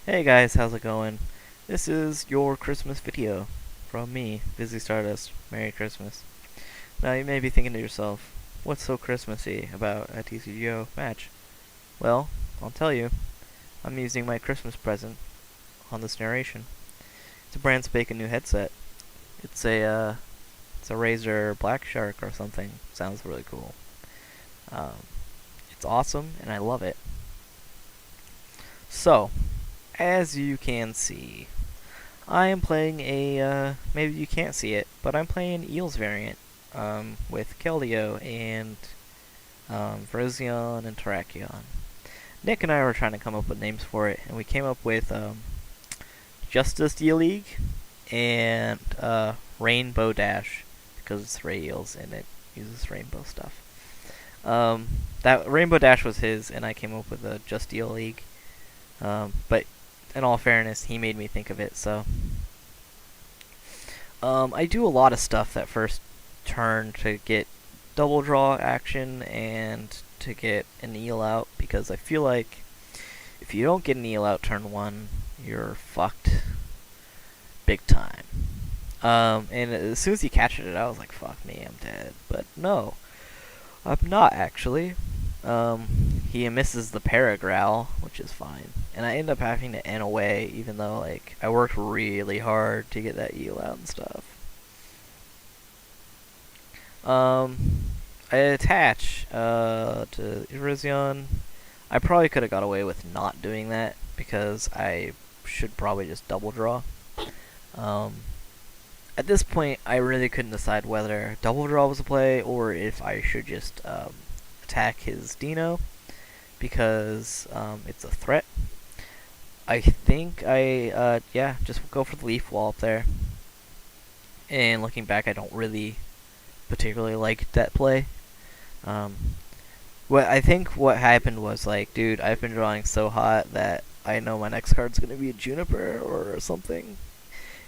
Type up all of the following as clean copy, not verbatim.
Hey guys, how's it going? This is your Christmas video from me, Busy Stardust. Merry Christmas. Now you may be thinking to yourself, what's so Christmassy about a TCGO match? Well, I'll tell you. I'm using my Christmas present on this narration. It's a brand spanking new headset. It's a Razer Black Shark or something. Sounds really cool. Um, it's awesome and I love it. So, as you can see, I am playing maybe you can't see it, but I'm playing an Eels variant, with Keldeo and, Virizion and Terrakion. Nick and I were trying to come up with names for it, and we came up with, Justice Eel League and, Rainbow Dash, because it's Ray Eels and it uses rainbow stuff. That Rainbow Dash was his, and I came up with a Just Eel League. But in all fairness, he made me think of it, so. I do a lot of stuff that first turn to get double draw action and to get an eel out, because I feel like if you don't get an eel out turn 1, you're fucked big time. And as soon as he catches it, I was like, fuck me, I'm dead. But no, I'm not actually. He misses the Paragrowl, which is fine. And I end up having to N away, even though, like, I worked really hard to get that eel out and stuff. I attach, to Virizion. I probably could have got away with not doing that, because I should probably just double draw. At this point, I really couldn't decide whether double draw was a play, or if I should just, attack his Dino, because it's a threat. I think just go for the Leaf Wall up there. And looking back, I don't really particularly like that play. I think what happened was, like, dude, I've been drawing so hot that I know my next card's gonna be a Juniper or something.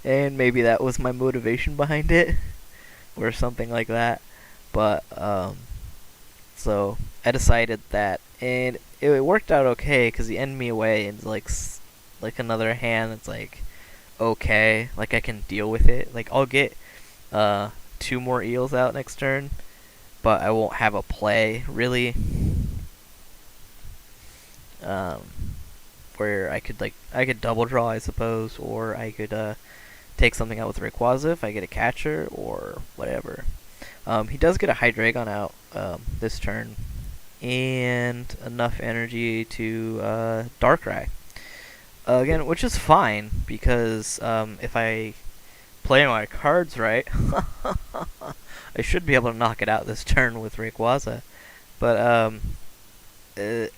And maybe that was my motivation behind it, or something like that. But, so I decided that, and it worked out okay, because he ended me away, and like another hand that's like, okay, like I can deal with it. Like, I'll get 2 more eels out next turn, but I won't have a play, really. Where I could double draw, I suppose, or I could take something out with Rayquaza if I get a catcher, or whatever. He does get a Hydreigon out this turn, and enough energy to Darkrai. Again, which is fine, because if I play my cards right, I should be able to knock it out this turn with Rayquaza. But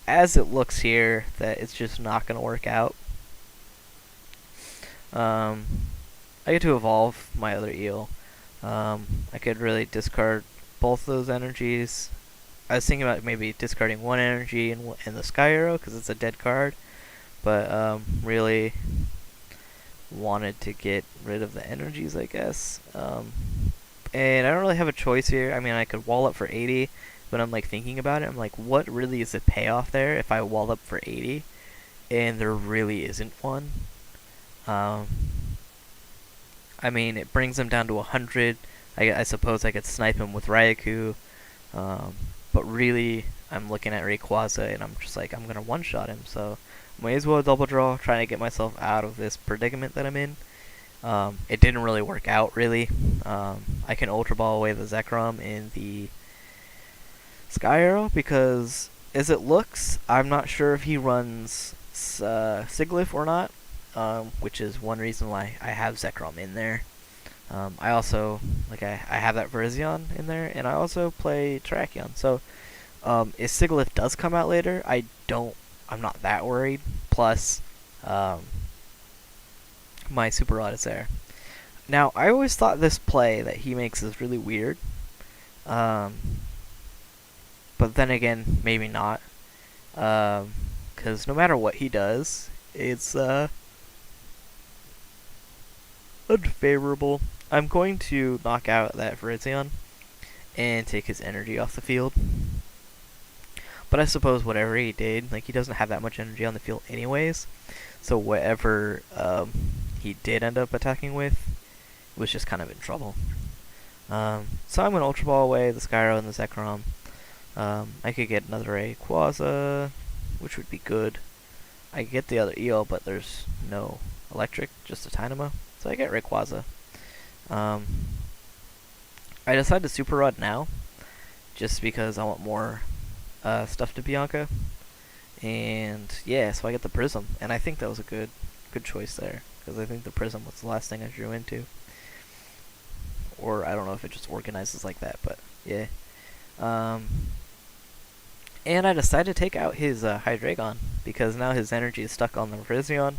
as it looks here, that it's just not going to work out. I get to evolve my other eel. I could really discard both those energies. I was thinking about maybe discarding one energy in the Sky Arrow, because it's a dead card. But really wanted to get rid of the energies, I guess. And I don't really have a choice here. I mean, I could wall up for 80, but I'm like thinking about it. I'm like, what really is the payoff there if I wall up for 80? And there really isn't one. I mean, it brings him down to 100. I suppose I could snipe him with Raikou. But really, I'm looking at Rayquaza, and I'm just like, I'm going to one-shot him. So, may as well double draw, trying to get myself out of this predicament that I'm in. It didn't really work out, really. I can Ultra Ball away the Zekrom in the Sky Arrow, because as it looks, I'm not sure if he runs Sigilyph or not. Which is one reason why I have Zekrom in there. I also, I have that Virizion in there, and I also play Terrakion. So, if Sigilyph does come out later, I'm not that worried. Plus, my Super Rod is there. Now, I always thought this play that he makes is really weird. But then again, maybe not. Because no matter what he does, it's, unfavorable. I'm going to knock out that Virizion and take his energy off the field. But I suppose whatever he did, like, he doesn't have that much energy on the field anyways. So whatever he did end up attacking with was just kind of in trouble. So I'm going to Ultra Ball away the Skyro and the Zekrom. I could get another Rayquaza, which would be good. I could get the other Eel, but there's no electric, just a Tynamo. So I get Rayquaza. I decided to Super Rod now, just because I want more stuff to Bianca. And yeah, so I get the Prism, and I think that was a good choice there, because I think the Prism was the last thing I drew into. Or I don't know if it just organizes like that, but yeah. And I decided to take out his Hydreigon, because now his energy is stuck on the Virizion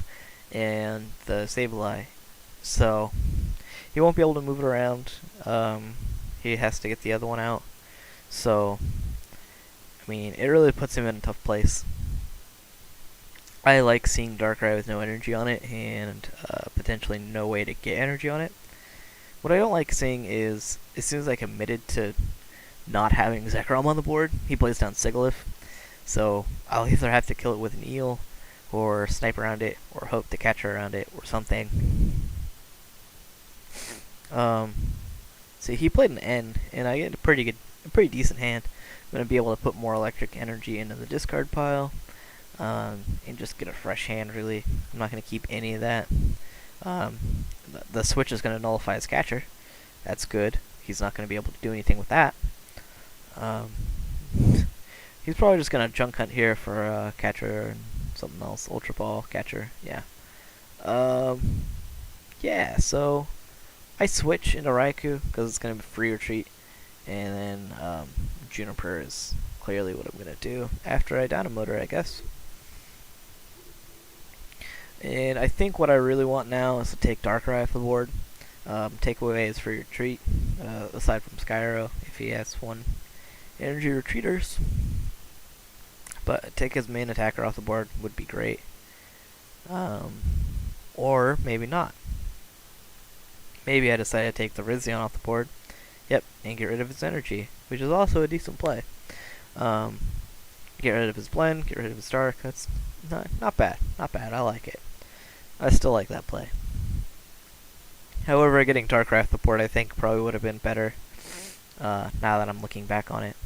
and the Sableye. So he won't be able to move it around. He has to get the other one out. So, I mean, it really puts him in a tough place. I like seeing Darkrai with no energy on it, and potentially no way to get energy on it. What I don't like seeing is, as soon as I committed to not having Zekrom on the board, he plays down Sigilyph. So I'll either have to kill it with an Eel, or snipe around it, or hope to catch her around it, or something. See, he played an N, and I get a pretty decent hand. I'm going to be able to put more electric energy into the discard pile, and just get a fresh hand, really. I'm not going to keep any of that. The switch is going to nullify his catcher. That's good. He's not going to be able to do anything with that. He's probably just going to junk hunt here for a catcher and something else. Ultra Ball, catcher, yeah. Yeah, so I switch into Raikou because it's going to be free retreat. And then Juniper is clearly what I'm going to do after I Dynamo her, I guess. And I think what I really want now is to take Darkrai off the board. Take away his free retreat, aside from Skyro, if he has one energy retreaters. But take his main attacker off the board would be great. Or maybe not. Maybe I decide to take the Virizion off the board. Yep, and get rid of his energy, which is also a decent play. Get rid of his blend, get rid of his dark. That's not bad. Not bad. I like it. I still like that play. However, getting Darkrai off the board, I think, probably would have been better. Now that I'm looking back on it.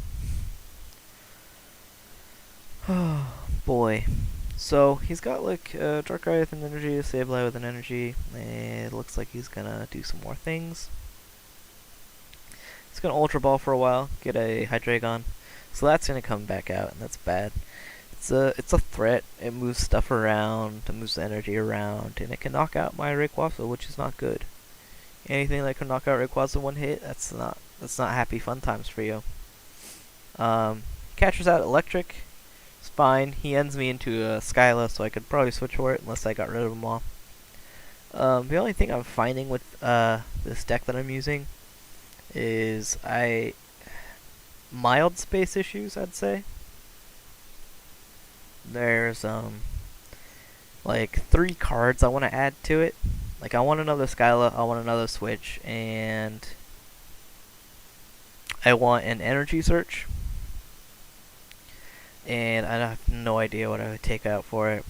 Oh boy. So he's got like Darkrai with an energy, Sableye with an energy, and it looks like he's gonna do some more things. He's gonna Ultra Ball for a while, get a Hydreigon, so that's gonna come back out, and that's bad. It's a threat. It moves stuff around, it moves the energy around, and it can knock out my Rayquaza, which is not good. Anything that can knock out Rayquaza one hit, that's not happy fun times for you. Catcher's out Electric. It's fine. He ends me into a Skyla, so I could probably switch for it unless I got rid of them all. The only thing I'm finding with this deck that I'm using is mild space issues, I'd say. There's like 3 cards I want to add to it. Like I want another Skyla, I want another switch, and I want an energy search. And I have no idea what I would take out for it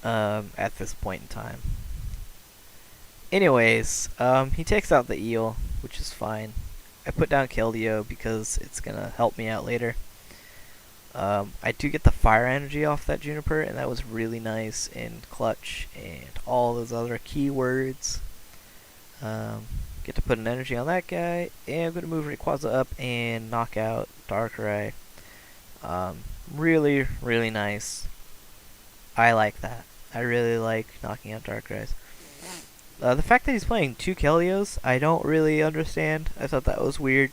at this point in time. Anyways, he takes out the Eel, which is fine. I put down Keldeo because it's gonna help me out later. I do get the fire energy off that Juniper, and that was really nice and clutch and all those other keywords. Get to put an energy on that guy, and I'm going to move Rayquaza up and knock out Darkrai. Really, really nice. I like that. I really like knocking out Darkrai's. The fact that he's playing 2 Keldeos, I don't really understand. I thought that was weird.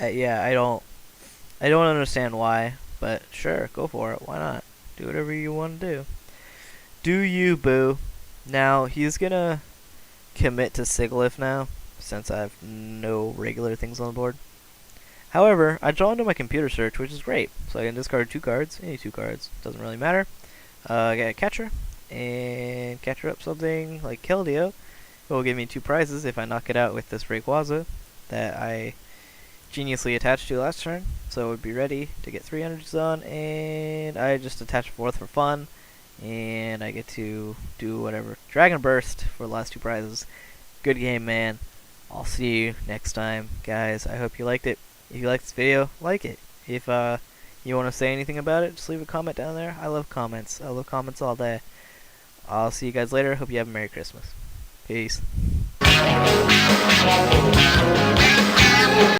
Yeah, I don't understand why, but sure, go for it. Why not? Do whatever you want to do. Do you, boo? Now, he's gonna commit to Sigilyph now, since I have no regular things on the board. However, I draw into my computer search, which is great. So I can discard 2 cards, any 2 cards, doesn't really matter. I get a catcher, and catcher up something like Keldeo. It will give me 2 prizes if I knock it out with this Rayquaza that I geniusly attached to last turn, so it would be ready to get 300s on, and I just attach 4th for fun, and I get to do whatever. Dragon Burst for the last 2 prizes. Good game, man. I'll see you next time, guys. I hope you liked it. If you liked this video, like it. If you want to say anything about it, just leave a comment down there. I love comments. I love comments all day. I'll see you guys later. Hope you have a Merry Christmas. Peace.